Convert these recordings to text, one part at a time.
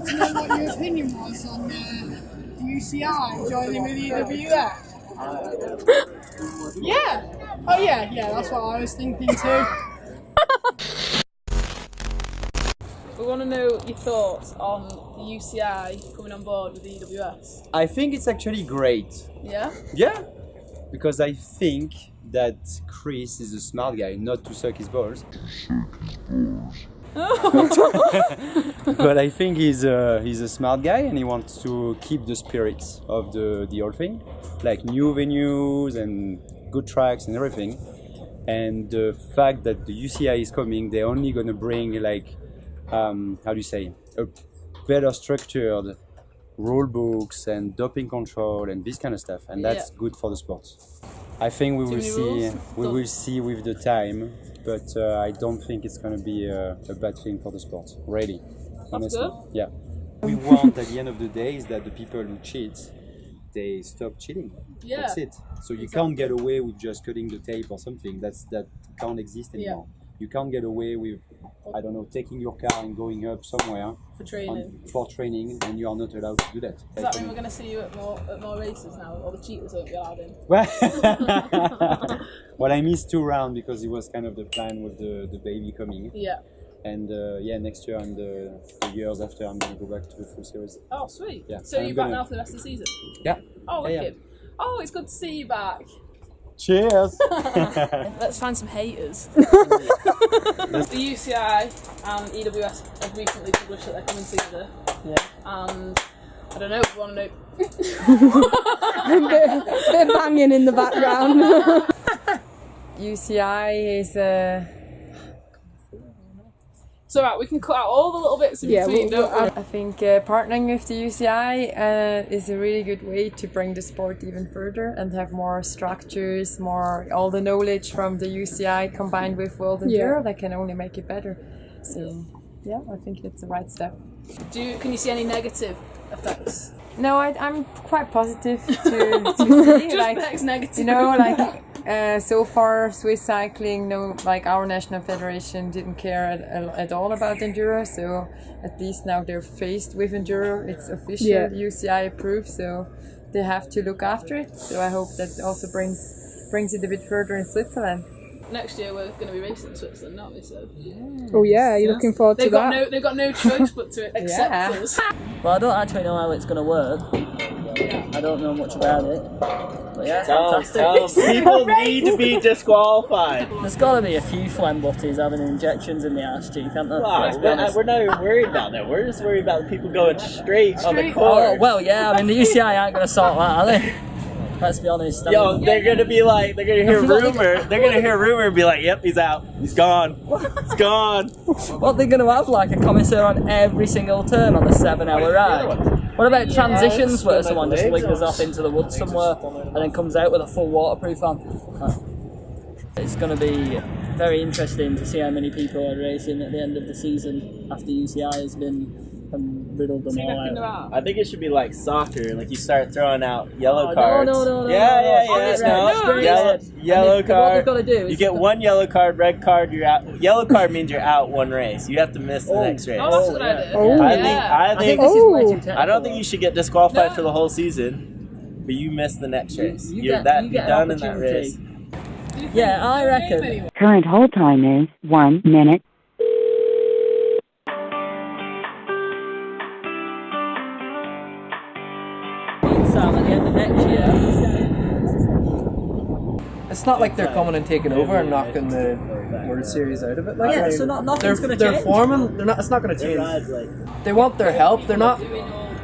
to know what your opinion was on UCI joining with EWS. Yeah. Oh yeah, that's what I was thinking too. We want to know your thoughts on the UCI coming on board with the EWS. I think it's actually great. Yeah? Yeah, because I think that Chris is a smart guy, not to suck his balls. But I think he's a smart guy and he wants to keep the spirits of the whole thing, like new venues and good tracks and everything. And the fact that the UCI is coming, they're only gonna bring like how do you say, a better structured rule books and doping control and this kind of stuff, and that's good for the sport. I think we will see with the time, but I don't think it's going to be a bad thing for the sport, really. Honestly. That's good. Yeah. We want at the end of the day is that the people who cheat, they stop cheating. Yeah. That's it. So you can't get away with just cutting the tape or something. That can't exist anymore. Yeah. You can't get away with, I don't know, taking your car and going up somewhere for training. For training, and you are not allowed to do that. Does that mean we're going to see you at more races now? All the cheaters won't be allowed in? Well, I missed 2 rounds because it was kind of the plan with the baby coming. Yeah. And next year and the years after, I'm going to go back to the full series. Oh, sweet. Yeah. So you're back now for the rest of the season? Yeah. Oh, wicked. Yeah. Oh, it's good to see you back. Cheers! Let's find some haters. The UCI and EWS have recently published that they're coming together. Yeah. And I don't know, we want to know. bit banging in the background. UCI is It's alright, we can cut out all the little bits in between, don't we? I think partnering with the UCI is a really good way to bring the sport even further and have more structures, all the knowledge from the UCI combined with World Enduro that can only make it better. So yeah, I think it's the right step. Can you see any negative effects? No, I'm quite positive to see. Just negative. You know, like so far Swiss cycling, our national federation didn't care at all about enduro. So at least now they're faced with enduro. It's official, UCI approved, so they have to look after it. So I hope that also brings it a bit further in Switzerland. Next year we're going to be racing in Switzerland, aren't we? So. Oh yeah, you're looking forward to that? They've got no choice but to accept us. Well, I don't actually know how it's going to work. I don't know much about it. But yeah, fantastic. People need to be disqualified. There's got to be a few phlegm butties having injections in the arse cheek, can't there? Wow, we're not even worried about that. We're just worried about the people going straight on the course. Oh, well, yeah, I mean, the UCI aren't going to sort that, are they? Let's be honest. Yo, they're gonna be like, they're gonna hear rumor. They're gonna hear rumor and be like, "Yep, he's out. He's gone. He's gone." What they're gonna have, like a commissaire on every single turn on the 7-hour ride? What about transitions where someone just lingers off into the woods somewhere and then comes out with a full waterproof on? It's gonna be very interesting to see how many people are racing at the end of the season after UCI has been riddled them all out. I think it should be like soccer, like you start throwing out yellow cards. No. Yellow card. What do is you get one yellow card, red card, you're out. Yellow card means you're out one race. You have to miss the next race. Oh, that's a good idea. I think this is way too technical. I don't think you should get disqualified for the whole season, but you miss the next race. You're done in that race. Yeah, I reckon. Current hold time is 1 minute. At the end of next year. It's not like they're coming and taking over and knocking the World Series out of it. Like, yeah, so nothing's going to change. They're forming. It's not going to change. They want their help. They're not.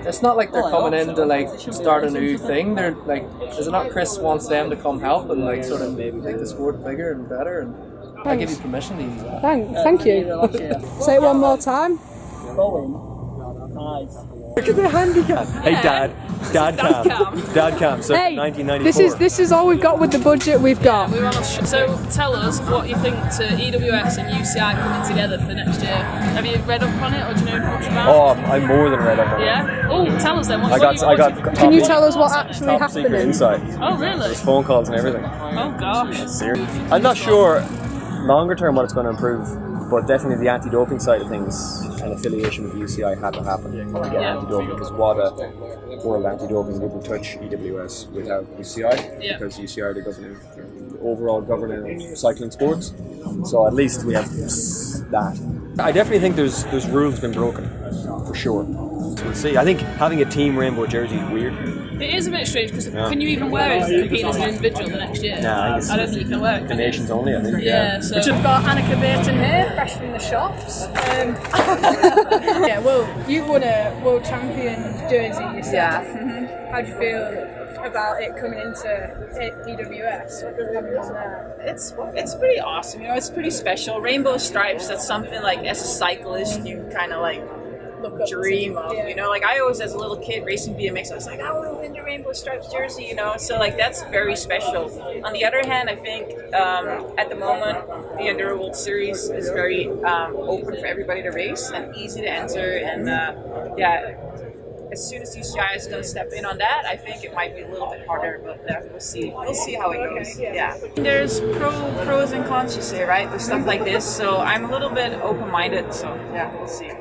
It's not like they're coming in to like start a new thing. They're like, is it not Chris wants them to come help and like sort of make the sport bigger and better? And I give you permission to use that. Thank you. Say it one more time. Nice. Look at the handicap. Hey, Dad cam. So hey, 1994. This is all we've got with the budget we've got. We're on so tell us what you think to EWS and UCI coming together for next year. Have you read up on it, or do you know much about it? Oh, I'm more than read up on it. Yeah. Oh, tell us then. Can you tell us what actually happened? Secret insight. Oh, really? There's phone calls and everything. Oh gosh. Serious. I'm not sure longer term what it's going to improve, but definitely the anti-doping side of things an affiliation with the UCI had to happen to get anti-doping, because WADA, World Anti-Doping, wouldn't touch EWS without UCI, because UCI are the overall governor of cycling sports. So at least we have that. I definitely think there's rules been broken, for sure. So we'll see. I think having a team rainbow jersey is weird. It is a bit strange because can you even wear it competing as an individual the next year? Nah, I don't think you can wear it. The nations only, I think. Yeah, so we've got Annika Burton here, fresh from the shops. Yeah, well, you've won a world champion jersey yourself. Yeah. How do you feel about it coming into EWS? Having won there? It's pretty awesome. You know, it's pretty special. Rainbow stripes. That's something like as a cyclist you kind of like dream of. You know, like I always, as a little kid racing BMX, I was like, I want to win the rainbow stripes jersey. You know, so like that's very special. On the other hand, I think at the moment the Enduro World Series is very open for everybody to race and easy to enter. And as soon as UCI is going to step in on that, I think it might be a little bit harder, but we'll see. We'll see how it goes. Yeah. There's pros and cons, you say, right, with stuff like this. So I'm a little bit open-minded. So yeah, we'll see.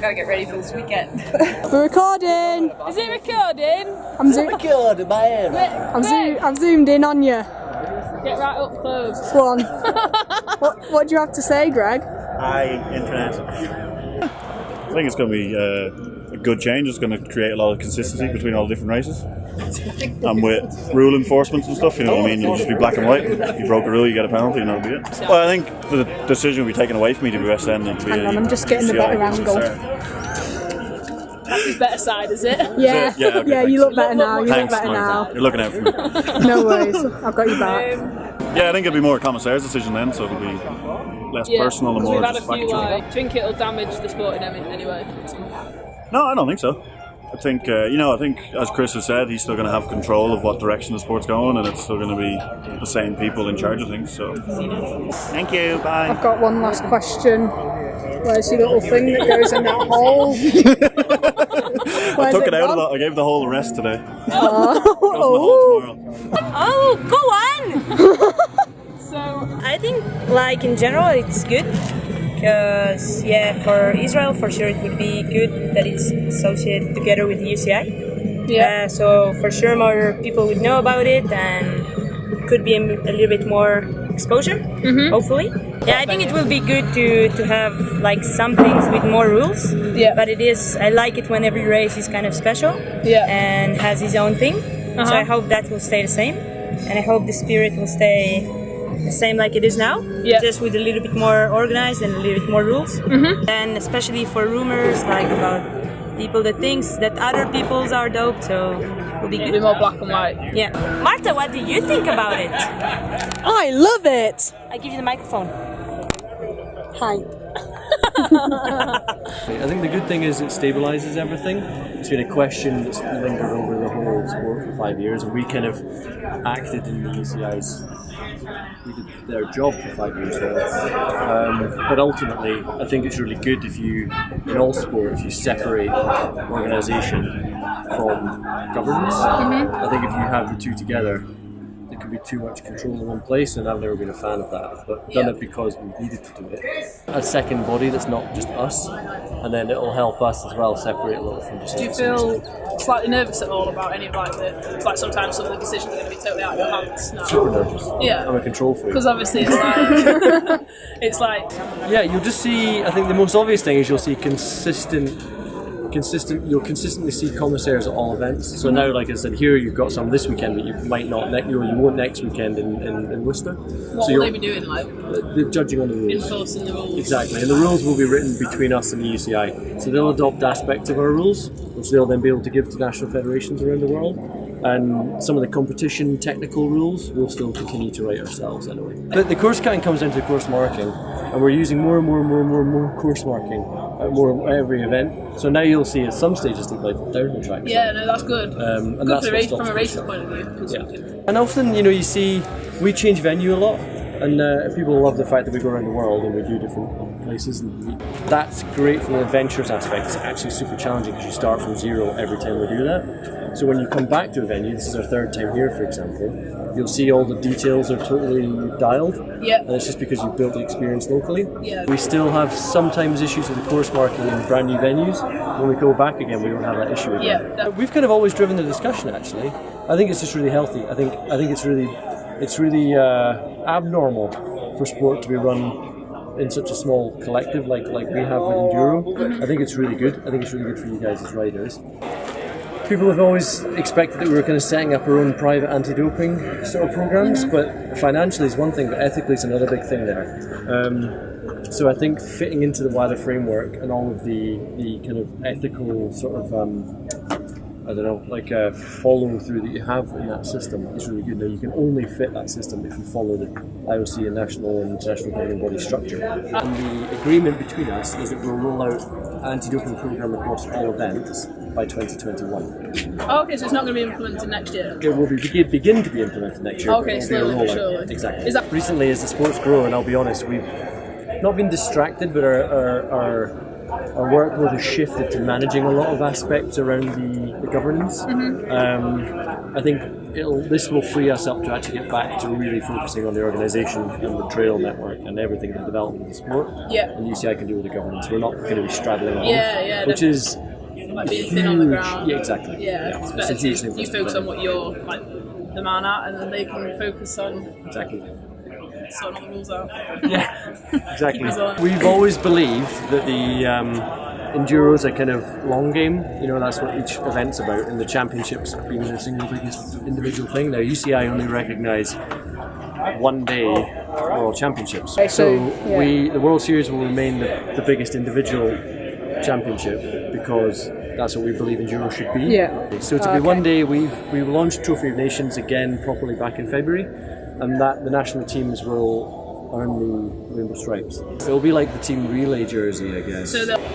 Gotta get ready for this weekend. We're recording. Is it recording? I'm zoomed in on you. Get right up close. Go on. What do you have to say, Greg? Hi, internet. I think it's going to be a good change. It's going to create a lot of consistency between all the different races. And with rule enforcement and stuff, you know what I mean? You'll just be black and white. You broke a rule, you get a penalty, and that'll be it. Well, I think the decision will be taken away from EWS then. Hang on, I'm just getting the better angle. That's his better side, is it? Yeah, okay, you look better now. Thanks, you're looking out for me. No worries, I've got you back. Yeah, I think it'll be more a commissaires decision then, so it'll be less personal and more we've had just a few, factual. do you think it'll damage the sport in any way? No, I don't think so. I think, I think as Chris has said, he's still going to have control of what direction the sport's going, and it's still going to be the same people in charge of things. So, thank you. Bye. I've got one last question. Where's your little thing that goes in that hole? I took it out of I gave the hole a rest today. Oh, Gowaan! So I think, like in general, it's good. Because for Israel for sure it would be good that it's associated together with the UCI. So for sure more people would know about it and could be a little bit more exposure, hopefully. Yeah, I think it will be good to have like some things with more rules. Yeah. But I like it when every race is kind of special and has its own thing. So I hope that will stay the same. And I hope the spirit will stay the same like it is now, just with a little bit more organized and a little bit more rules. And especially for rumors like about people that thinks that other people's are dope, so it'll be good. Be more black and white. Yeah. Marta, what do you think about it? I love it! I give you the microphone. Hi. I think the good thing is it stabilises everything. It's been a question that's lingered over the whole sport for 5 years, and we kind of acted in the UCI's. We did their job for 5 years. But ultimately, I think it's really good if you, in all sport, if you separate organisation from governance. I think if you have the two together, there can be too much control in one place, and I've never been a fan of that. But done it because we needed to do it. A second body that's not just us, and then it'll help us as well separate a little from just. Do you feel slightly nervous at all about any of like sometimes some of the decisions are going to be totally out of your hands now? Super nervous. Yeah. I'm a control freak. Because obviously it's like Yeah, you'll just see. I think the most obvious thing is you'll see you'll consistently see commissaires at all events. So now, like I said, here you've got some this weekend, but you might not. You won't next weekend in Worcester. What will they be doing? Like they're judging on the rules. Enforcing the rules. Exactly, and the rules will be written between us and the UCI. So they'll adopt aspects of our rules, which they'll then be able to give to national federations around the world. And some of the competition technical rules we'll still continue to write ourselves anyway. But the course counting comes into course marking, and we're using more course marking at every event. So now you'll see at some stages things like downhill tracks. Yeah, no, that's good. And good that's from a racing point of view. And often, you see, we change venue a lot, and people love the fact that we go around the world and we do different places. And that's great from the adventurous aspect. It's actually super challenging because you start from zero every time we do that. So when you come back to a venue, this is our third time here, for example, you'll see all the details are totally dialed. Yeah. And it's just because you've built the experience locally. Yeah. We still have sometimes issues with the course marking in brand new venues. When we go back again, we don't have that issue again. Yeah. We've kind of always driven the discussion, actually. I think it's just really healthy. I think it's really abnormal for sport to be run in such a small collective like we have with Enduro. I think it's really good. I think it's really good for you guys as riders. People have always expected that we were kind of setting up our own private anti-doping sort of programs, but financially is one thing, but ethically is another big thing there. So I think fitting into the wider framework and all of the kind of ethical sort of follow through that you have in that system is really good. Now you can only fit that system if you follow the IOC and national and international governing body structure. And the agreement between us is that we'll roll out an anti-doping program across all events by 2021. Oh, okay, so it's not going to be implemented next year? It will begin to be implemented next year. Okay, slowly but surely. Exactly. Recently, as the sports grow, and I'll be honest, we've not been distracted, but our workload has shifted to managing a lot of aspects around the governance. I think this will free us up to actually get back to really focusing on the organisation and the trail network and everything, the development of the sport. Yeah. And UCI can do with the governance. We're not going to be straddling on which definitely. is Like being thin on the ground. Yeah, exactly. Yeah, it's better you focus on what you're like the man at, and then they can focus on sorting all the rules out. Yeah, exactly. We've always believed that the Enduro's a kind of long game. You know, that's what each event's about, and the championships being the single biggest individual thing. Now, UCI only recognise one day World Championships. So the World Series will remain the biggest individual championship because that's what we believe Enduro should be. Yeah. So to be one day, we launched Trophy of Nations again properly back in February, and that the national teams will earn the rainbow stripes. It'll be like the team relay jersey, I guess.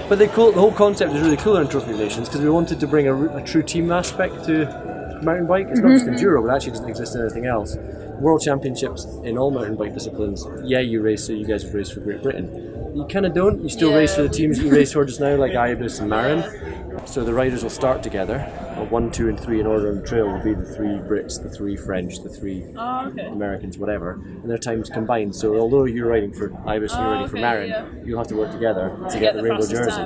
But the whole concept is really cool on Trophy of Nations because we wanted to bring a true team aspect to mountain bike. It's not just Enduro, but actually doesn't exist in anything else. World Championships in all mountain bike disciplines, you race, so you guys have raced for Great Britain. You kind of don't. You still race for the teams that you race for just now, like IBIS and Marin. So the riders will start together. 1, 2, and 3 in order on the trail will be the 3 Brits, the 3 French, the 3 Americans, whatever, and their times combined. So although you're riding for IBIS and you're riding for Marin, you'll have to work together to get the rainbow jersey.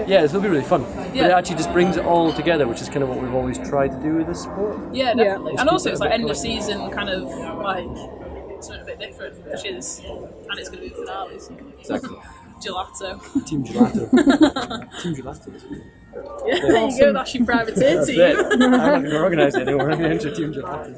Yeah, it'll be really fun. But it actually just brings it all together, which is kind of what we've always tried to do with this sport. Yeah, definitely. And also it's like end of season kind of like something a bit different, and it's going to be the finales. Exactly. Gelato. Team Gelato. Team Gelato. Yeah, there you go, that's your privateer team. I'm not going to organise it anymore, I'm going to enter Team Gelato.